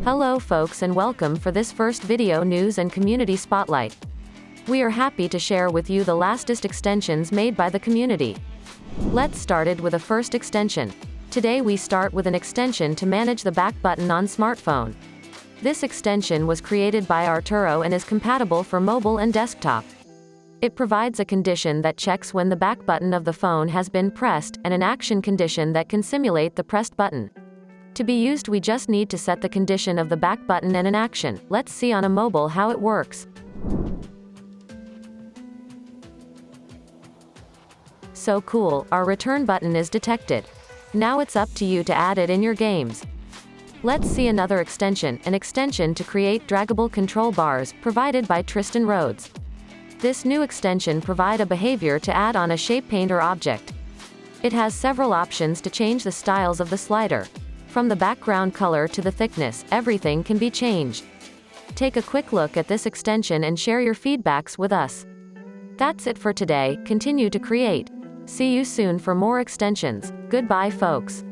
Hello folks and welcome for this first video news and community spotlight. We are happy to share with you the latest extensions made by the community. Let's start with a first extension. Today we start with an extension to manage the back button on smartphone. This extension was created by Arturo and is compatible for mobile and desktop. It provides a condition that checks when the back button of the phone has been pressed, and an action condition that can simulate the pressed button. To be used, we just need to set the condition of the back button and an action. Let's see on a mobile how it works. So cool, our return button is detected. Now it's up to you to add it in your games. Let's see another extension, an extension to create draggable control bars, provided by Tristan Rhodes. This new extension provides a behavior to add on a shape painter object. It has several options to change the styles of the slider. From the background color to the thickness, everything can be changed. Take a quick look at this extension and share your feedbacks with us. That's it for today. Continue to create. See you soon for more extensions. Goodbye folks.